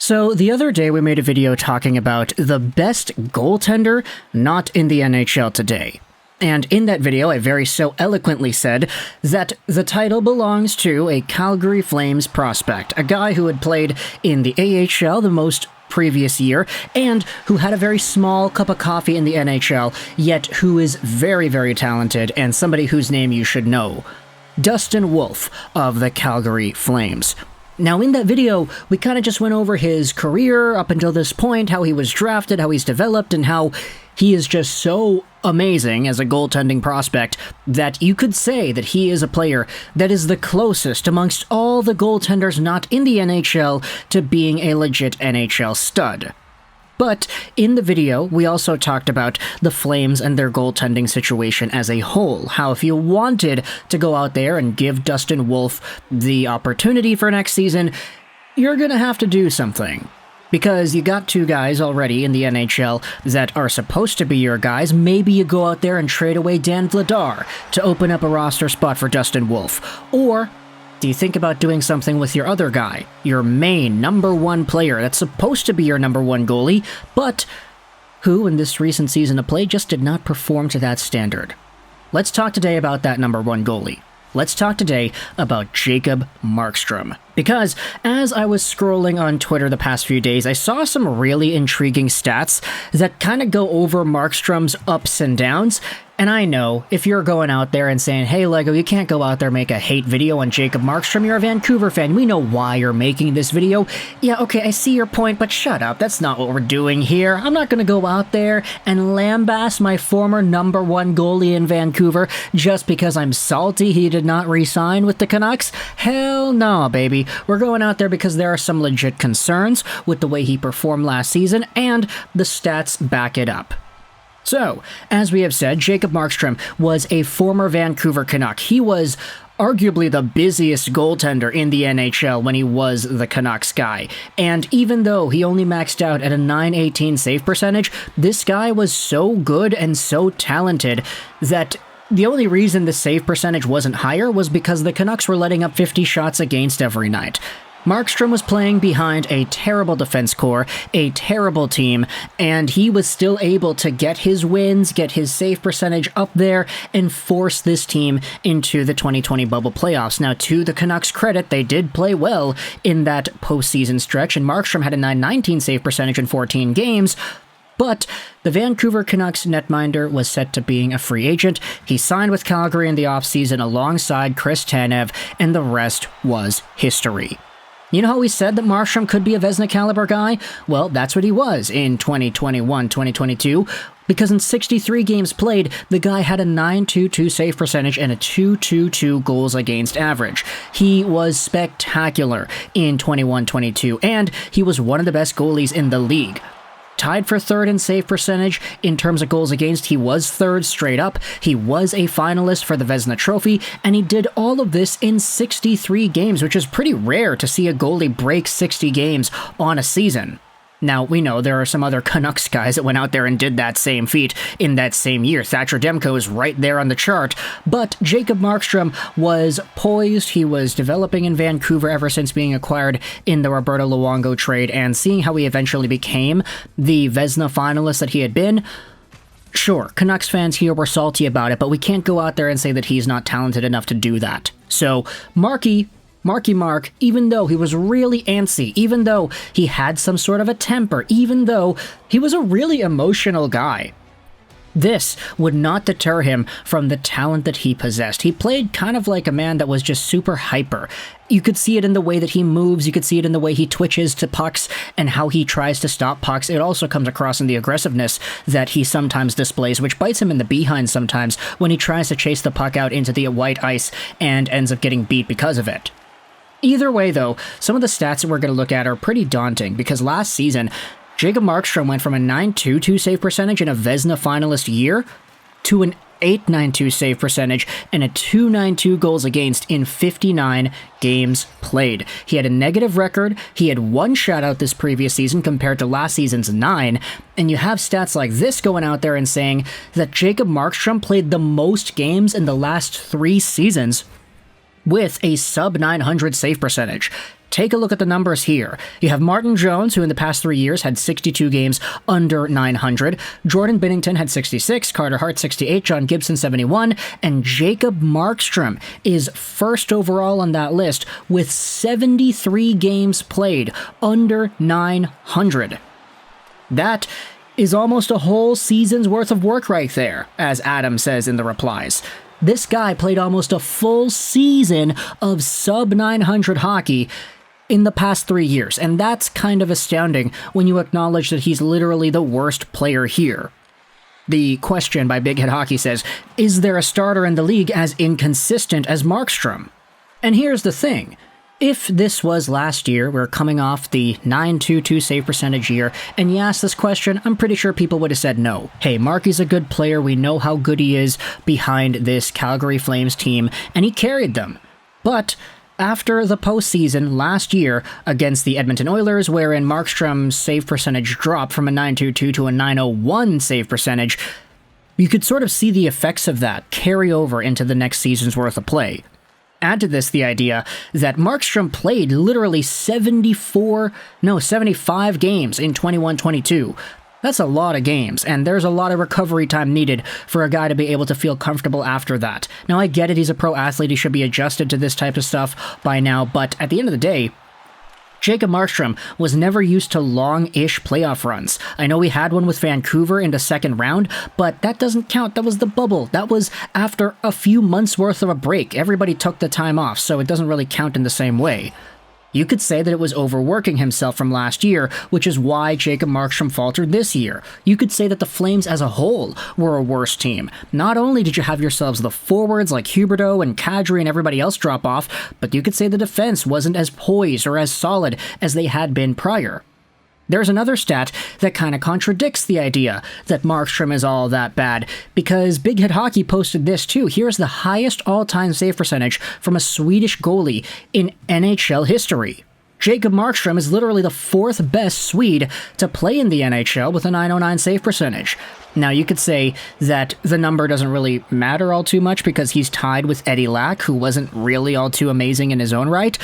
So the other day we made a video talking about the best goaltender not in the NHL today. And in that video I very so eloquently said that the title belongs to a Calgary Flames prospect, a guy who had played in the AHL the most previous year, and who had a very small cup of coffee in the NHL, yet who is very, very talented and somebody whose name you should know. Dustin Wolf of the Calgary Flames. Now in that video, we kind of just went over his career up until this point, how he was drafted, how he's developed, and how he is just so amazing as a goaltending prospect that you could say that he is a player that is the closest amongst all the goaltenders not in the NHL to being a legit NHL stud. But in the video, we also talked about the Flames and their goaltending situation as a whole. How if you wanted to go out there and give Dustin Wolf the opportunity for next season, you're gonna have to do something. Because you got two guys already in the NHL that are supposed to be your guys. Maybe you go out there and trade away Dan Bedard to open up a roster spot for Dustin Wolf. Or do you think about doing something with your other guy, your main number one player that's supposed to be your number one goalie, but who in this recent season of play just did not perform to that standard? Let's talk today about that number one goalie. Let's talk today about Jacob Markstrom. Because as I was scrolling on Twitter the past few days, I saw some really intriguing stats that kind of go over Markstrom's ups and downs. And I know, if you're going out there and saying, hey Lego, you can't go out there and make a hate video on Jacob Markstrom, you're a Vancouver fan, we know why you're making this video. Yeah, okay, I see your point, but shut up, that's not what we're doing here. I'm not gonna go out there and lambaste my former number one goalie in Vancouver just because I'm salty he did not re-sign with the Canucks. Hell no, baby. We're going out there because there are some legit concerns with the way he performed last season, and the stats back it up. So, as we have said, Jacob Markstrom was a former Vancouver Canuck. He was arguably the busiest goaltender in the NHL when he was the Canucks guy. And even though he only maxed out at a .918 save percentage, this guy was so good and so talented that the only reason the save percentage wasn't higher was because the Canucks were letting up 50 shots against every night. Markstrom was playing behind a terrible defense core, a terrible team, and he was still able to get his wins, get his save percentage up there, and force this team into the 2020 bubble playoffs. Now, to the Canucks' credit, they did play well in that postseason stretch, and Markstrom had a .919 save percentage in 14 games, but the Vancouver Canucks netminder was set to being a free agent. He signed with Calgary in the offseason alongside Chris Tanev, and the rest was history. You know how we said that Markstrom could be a Vezina caliber guy? Well, that's what he was in 2021-2022, because in 63 games played, the guy had a .922 save percentage and a .222 goals against average. He was spectacular in 21-22, and he was one of the best goalies in the league. Tied for third in save percentage. In terms of goals against, he was third straight up. He was a finalist for the Vezina Trophy, and he did all of this in 63 games, which is pretty rare to see a goalie break 60 games on a season. Now, we know there are some other Canucks guys that went out there and did that same feat in that same year. Thatcher Demko is right there on the chart, but Jacob Markstrom was poised. He was developing in Vancouver ever since being acquired in the Roberto Luongo trade, and seeing how he eventually became the Vezina finalist that he had been. Sure, Canucks fans here were salty about it, but we can't go out there and say that he's not talented enough to do that. So, Marky Mark, even though he was really antsy, even though he had some sort of a temper, even though he was a really emotional guy, this would not deter him from the talent that he possessed. He played kind of like a man that was just super hyper. You could see it in the way that he moves, you could see it in the way he twitches to pucks and how he tries to stop pucks. It also comes across in the aggressiveness that he sometimes displays, which bites him in the behind sometimes when he tries to chase the puck out into the white ice and ends up getting beat because of it. Either way, though, some of the stats that we're going to look at are pretty daunting, because last season, Jacob Markstrom went from a .922 save percentage in a Vezina finalist year to an .892 save percentage and a .292 goals against in 59 games played. He had a negative record, he had one shutout this previous season compared to last season's 9, and you have stats like this going out there and saying that Jacob Markstrom played the most games in the last 3 seasons with a sub-900 save percentage. take a look at the numbers here. You have Martin Jones, who in the past 3 years had 62 games under 900. Jordan Binnington had 66, Carter Hart 68, John Gibson 71, and Jacob Markstrom is first overall on that list with 73 games played under 900. That is almost a whole season's worth of work right there, as Adam says in the replies. This guy played almost a full season of sub-900 hockey in the past 3 years, and that's kind of astounding when you acknowledge that he's literally the worst player here. The question by Big Head Hockey says, is there a starter in the league as inconsistent as Markstrom? And here's the thing. If this was last year, we're coming off the .922 save percentage year, and you asked this question, I'm pretty sure people would have said no. Hey, Marky's a good player, we know how good he is behind this Calgary Flames team, and he carried them. But after the postseason last year against the Edmonton Oilers, wherein Markstrom's save percentage dropped from a .922 to a .901 save percentage, you could sort of see the effects of that carry over into the next season's worth of play. Add to this the idea that Markstrom played literally 75 games in 21-22. That's a lot of games, and there's a lot of recovery time needed for a guy to be able to feel comfortable after that. Now, I get it, he's a pro athlete, he should be adjusted to this type of stuff by now, but at the end of the day, Jacob Markstrom was never used to long-ish playoff runs. I know we had one with Vancouver in the second round, but that doesn't count. That was the bubble. That was after a few months worth of a break. Everybody took the time off, so it doesn't really count in the same way. You could say that it was overworking himself from last year, which is why Jacob Markstrom faltered this year. You could say that the Flames as a whole were a worse team. Not only did you have yourselves the forwards like Huberdeau and Kadri and everybody else drop off, but you could say the defense wasn't as poised or as solid as they had been prior. There's another stat that kind of contradicts the idea that Markstrom is all that bad, because Big Head Hockey posted this too. Here's the highest all-time save percentage from a Swedish goalie in NHL history. Jacob Markstrom is literally the fourth best Swede to play in the NHL with a .909 save percentage. Now, you could say that the number doesn't really matter all too much because he's tied with Eddie Lack, who wasn't really all too amazing in his own right.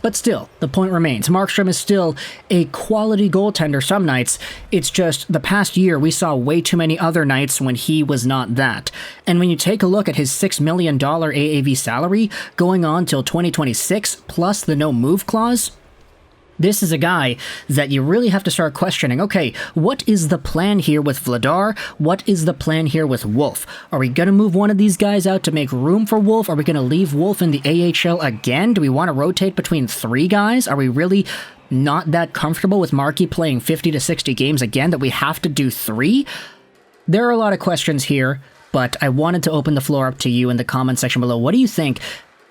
But still, the point remains. Markstrom is still a quality goaltender some nights. It's just the past year we saw way too many other nights when he was not that. And when you take a look at his $6 million AAV salary going on till 2026 plus the no move clause, this is a guy that you really have to start questioning. Okay, what is the plan here with Vladar? What is the plan here with Wolf? Are we going to move one of these guys out to make room for Wolf? Are we going to leave Wolf in the AHL again? Do we want to rotate between 3 guys? Are we really not that comfortable with Markey playing 50 to 60 games again that we have to do 3? There are a lot of questions here, but I wanted to open the floor up to you in the comment section below. What do you think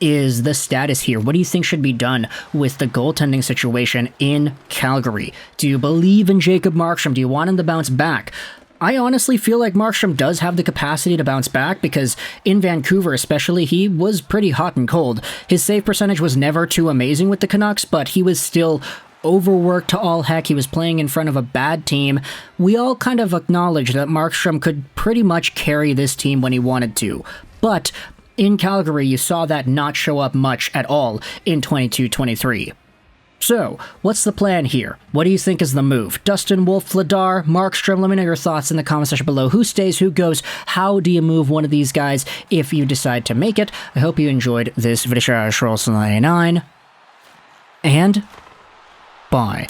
is the status here? What do you think should be done with the goaltending situation in Calgary? Do you believe in Jacob Markstrom? Do you want him to bounce back? I honestly feel like Markstrom does have the capacity to bounce back because in Vancouver especially, he was pretty hot and cold. His save percentage was never too amazing with the Canucks, but he was still overworked to all heck. He was playing in front of a bad team. We all kind of acknowledge that Markstrom could pretty much carry this team when he wanted to. But in Calgary, you saw that not show up much at all in 22-23. So, what's the plan here? What do you think is the move? Dustin, Wolf, Vladar, Markstrom? Let me know your thoughts in the comment section below. Who stays, who goes? How do you move one of these guys if you decide to make it? I hope you enjoyed this video. Carlsson 99, and bye.